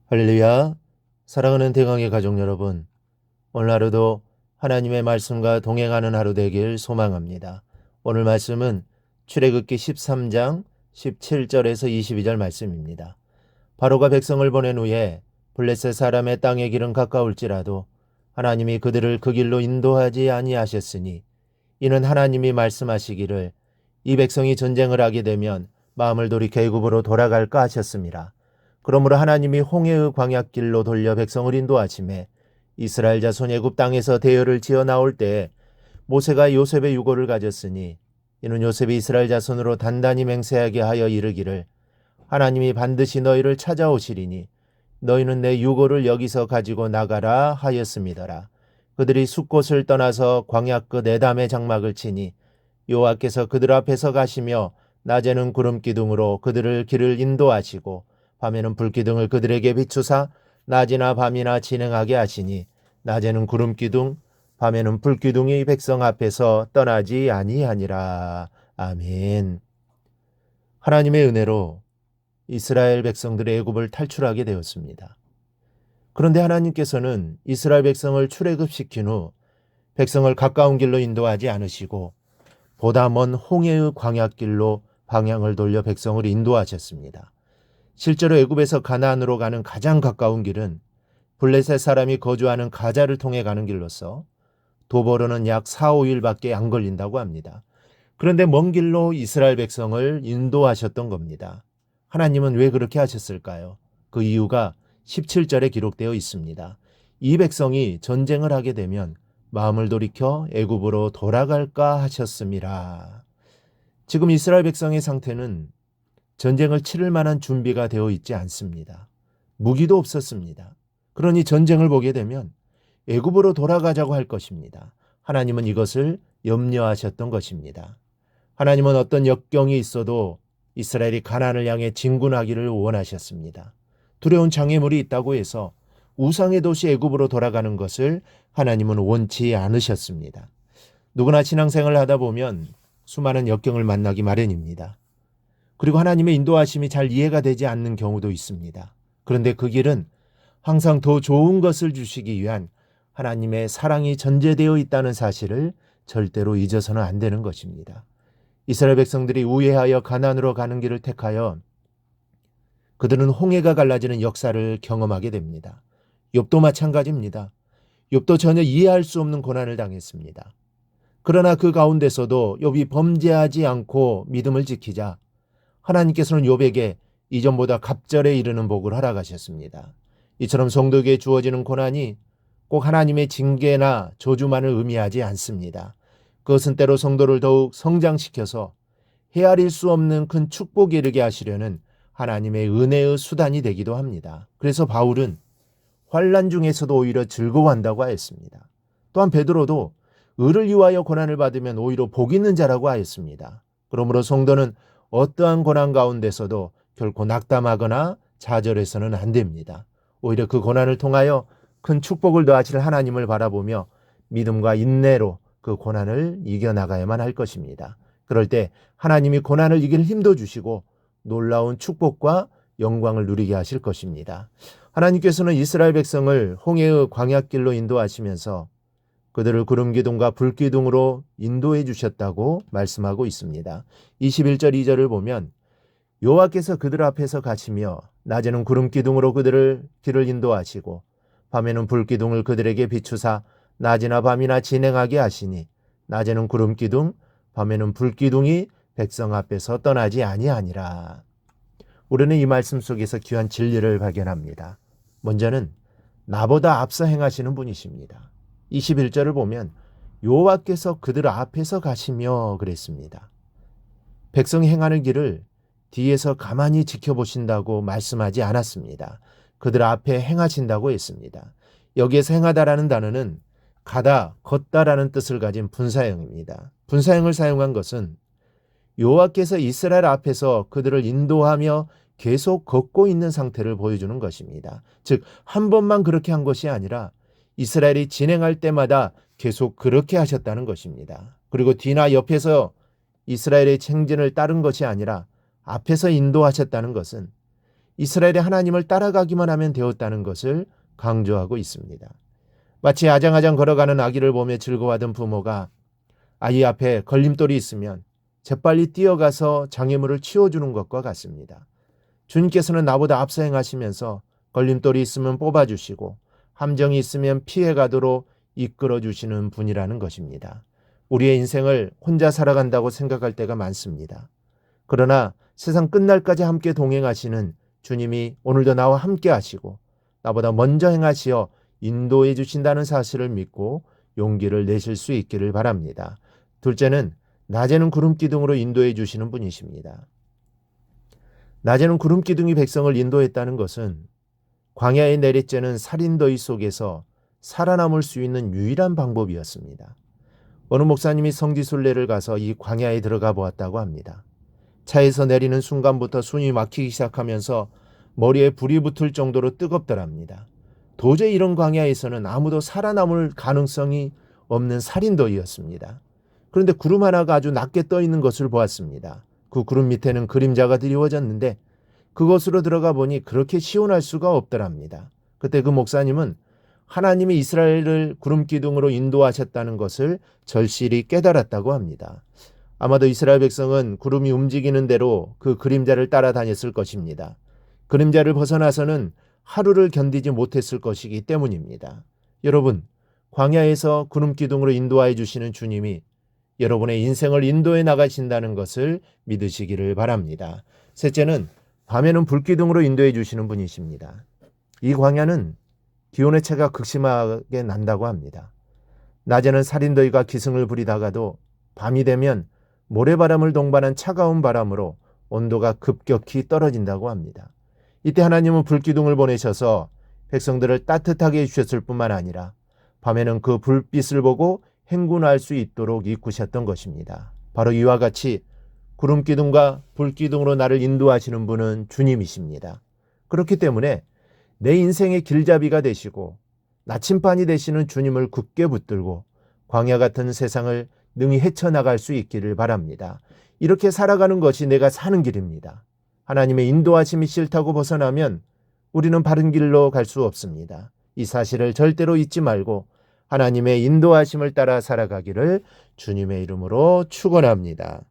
할렐루야. 사랑하는 대강의 가족 여러분, 오늘 하루도 하나님의 말씀과 동행하는 하루 되길 소망합니다. 오늘 말씀은 출애굽기 13장 17절에서 22절 말씀입니다. 바로가 백성을 보낸 후에 블레셋 사람의 땅의 길은 가까울지라도 하나님이 그들을 그 길로 인도하지 아니하셨으니 이는 하나님이 말씀하시기를 이 백성이 전쟁을 하게 되면 마음을 돌이켜 애굽으로 돌아갈까 하셨습니다. 그러므로 하나님이 홍해의 광야길로 돌려 백성을 인도하심에 이스라엘 자손 애굽 땅에서 대열을 지어 나올 때에 모세가 요셉의 유고를 가졌으니 이는 요셉이 이스라엘 자손으로 단단히 맹세하게 하여 이르기를 하나님이 반드시 너희를 찾아오시리니 너희는 내 유고를 여기서 가지고 나가라 하였음이더라. 그들이 숫곳을 떠나서 광야 끝 에담의 장막을 치니 여호와께서 그들 앞에서 가시며 낮에는 구름 기둥으로 그들을 길을 인도하시고 밤에는 불기둥을 그들에게 비추사 낮이나 밤이나 진행하게 하시니 낮에는 구름 기둥 밤에는 불기둥이 백성 앞에서 떠나지 아니하니라. 아멘. 하나님의 은혜로 이스라엘 백성들의 애굽을 탈출하게 되었습니다. 그런데 하나님께서는 이스라엘 백성을 출애굽시킨 후 백성을 가까운 길로 인도하지 않으시고 보다 먼 홍해의 광야길로 방향을 돌려 백성을 인도하셨습니다. 실제로 애굽에서 가나안으로 가는 가장 가까운 길은 블레셋 사람이 거주하는 가자를 통해 가는 길로서 도보로는 약 4, 5일밖에 안 걸린다고 합니다. 그런데 먼 길로 이스라엘 백성을 인도하셨던 겁니다. 하나님은 왜 그렇게 하셨을까요? 그 이유가 17절에 기록되어 있습니다. 이 백성이 전쟁을 하게 되면 마음을 돌이켜 애굽으로 돌아갈까 하셨음이라. 지금 이스라엘 백성의 상태는 전쟁을 치를 만한 준비가 되어 있지 않습니다. 무기도 없었습니다. 그러니 전쟁을 보게 되면 애굽으로 돌아가자고 할 것입니다. 하나님은 이것을 염려하셨던 것입니다. 하나님은 어떤 역경이 있어도 이스라엘이 가나안을 향해 진군하기를 원하셨습니다. 두려운 장애물이 있다고 해서 우상의 도시 애굽으로 돌아가는 것을 하나님은 원치 않으셨습니다. 누구나 신앙생활을 하다 보면 수많은 역경을 만나기 마련입니다. 그리고 하나님의 인도하심이 잘 이해가 되지 않는 경우도 있습니다. 그런데 그 길은 항상 더 좋은 것을 주시기 위한 하나님의 사랑이 전제되어 있다는 사실을 절대로 잊어서는 안 되는 것입니다. 이스라엘 백성들이 우회하여 가나안으로 가는 길을 택하여 그들은 홍해가 갈라지는 역사를 경험하게 됩니다. 욥도 마찬가지입니다. 욥도 전혀 이해할 수 없는 고난을 당했습니다. 그러나 그 가운데서도 욥이 범죄하지 않고 믿음을 지키자 하나님께서는 욥에게 이전보다 갑절에 이르는 복을 허락하셨습니다. 이처럼 성도에게 주어지는 고난이 꼭 하나님의 징계나 저주만을 의미하지 않습니다. 그것은 때로 성도를 더욱 성장시켜서 헤아릴 수 없는 큰 축복에 이르게 하시려는 하나님의 은혜의 수단이 되기도 합니다. 그래서 바울은 환난 중에서도 오히려 즐거워한다고 하였습니다. 또한 베드로도 의를 위하여 고난을 받으면 오히려 복 있는 자라고 하였습니다. 그러므로 성도는 어떠한 고난 가운데서도 결코 낙담하거나 좌절해서는 안 됩니다. 오히려 그 고난을 통하여 큰 축복을 더하실 하나님을 바라보며 믿음과 인내로 그 고난을 이겨나가야만 할 것입니다. 그럴 때 하나님이 고난을 이길 힘도 주시고 놀라운 축복과 영광을 누리게 하실 것입니다. 하나님께서는 이스라엘 백성을 홍해의 광야길로 인도하시면서 그들을 구름 기둥과 불 기둥으로 인도해 주셨다고 말씀하고 있습니다. 21절 2절을 보면 여호와께서 그들 앞에서 가시며 낮에는 구름 기둥으로 그들을 길을 인도하시고 밤에는 불 기둥을 그들에게 비추사 낮이나 밤이나 진행하게 하시니 낮에는 구름 기둥 밤에는 불 기둥이 백성 앞에서 떠나지 아니하니라. 우리는 이 말씀 속에서 귀한 진리를 발견합니다. 먼저는 나보다 앞서 행하시는 분이십니다. 21절을 보면 여호와께서 그들 앞에서 가시며 그랬습니다. 백성이 행하는 길을 뒤에서 가만히 지켜보신다고 말씀하지 않았습니다. 그들 앞에 행하신다고 했습니다. 여기에서 행하다라는 단어는 가다, 걷다라는 뜻을 가진 분사형입니다. 분사형을 사용한 것은 여호와께서 이스라엘 앞에서 그들을 인도하며 계속 걷고 있는 상태를 보여주는 것입니다. 즉, 한 번만 그렇게 한 것이 아니라 이스라엘이 진행할 때마다 계속 그렇게 하셨다는 것입니다. 그리고 뒤나 옆에서 이스라엘의 행진을 따른 것이 아니라 앞에서 인도하셨다는 것은 이스라엘의 하나님을 따라가기만 하면 되었다는 것을 강조하고 있습니다. 마치 아장아장 걸어가는 아기를 보며 즐거워하던 부모가 아이 앞에 걸림돌이 있으면 재빨리 뛰어가서 장애물을 치워주는 것과 같습니다. 주님께서는 나보다 앞서 행하시면서 걸림돌이 있으면 뽑아주시고 함정이 있으면 피해가도록 이끌어주시는 분이라는 것입니다. 우리의 인생을 혼자 살아간다고 생각할 때가 많습니다. 그러나 세상 끝날까지 함께 동행하시는 주님이 오늘도 나와 함께 하시고 나보다 먼저 행하시어 인도해 주신다는 사실을 믿고 용기를 내실 수 있기를 바랍니다. 둘째는 낮에는 구름기둥으로 인도해 주시는 분이십니다. 낮에는 구름기둥이 백성을 인도했다는 것은 광야의 내리쬐는 살인더위 속에서 살아남을 수 있는 유일한 방법이었습니다. 어느 목사님이 성지순례를 가서 이 광야에 들어가 보았다고 합니다. 차에서 내리는 순간부터 숨이 막히기 시작하면서 머리에 불이 붙을 정도로 뜨겁더랍니다. 도저히 이런 광야에서는 아무도 살아남을 가능성이 없는 살인더위였습니다. 그런데 구름 하나가 아주 낮게 떠 있는 것을 보았습니다. 그 구름 밑에는 그림자가 드리워졌는데 그곳으로 들어가 보니 그렇게 시원할 수가 없더랍니다. 그때 그 목사님은 하나님이 이스라엘을 구름기둥으로 인도하셨다는 것을 절실히 깨달았다고 합니다. 아마도 이스라엘 백성은 구름이 움직이는 대로 그 그림자를 따라다녔을 것입니다. 그림자를 벗어나서는 하루를 견디지 못했을 것이기 때문입니다. 여러분, 광야에서 구름기둥으로 인도하여 주시는 주님이 여러분의 인생을 인도해 나가신다는 것을 믿으시기를 바랍니다. 셋째는 밤에는 불기둥으로 인도해 주시는 분이십니다. 이 광야는 기온의 차가 극심하게 난다고 합니다. 낮에는 살인더위가 기승을 부리다가도 밤이 되면 모래바람을 동반한 차가운 바람으로 온도가 급격히 떨어진다고 합니다. 이때 하나님은 불기둥을 보내셔서 백성들을 따뜻하게 해주셨을 뿐만 아니라 밤에는 그 불빛을 보고 행군할 수 있도록 이끄셨던 것입니다. 바로 이와 같이 구름기둥과 불기둥으로 나를 인도하시는 분은 주님이십니다. 그렇기 때문에 내 인생의 길잡이가 되시고 나침반이 되시는 주님을 굳게 붙들고 광야 같은 세상을 능히 헤쳐나갈 수 있기를 바랍니다. 이렇게 살아가는 것이 내가 사는 길입니다. 하나님의 인도하심이 싫다고 벗어나면 우리는 바른 길로 갈 수 없습니다. 이 사실을 절대로 잊지 말고 하나님의 인도하심을 따라 살아가기를 주님의 이름으로 축원합니다.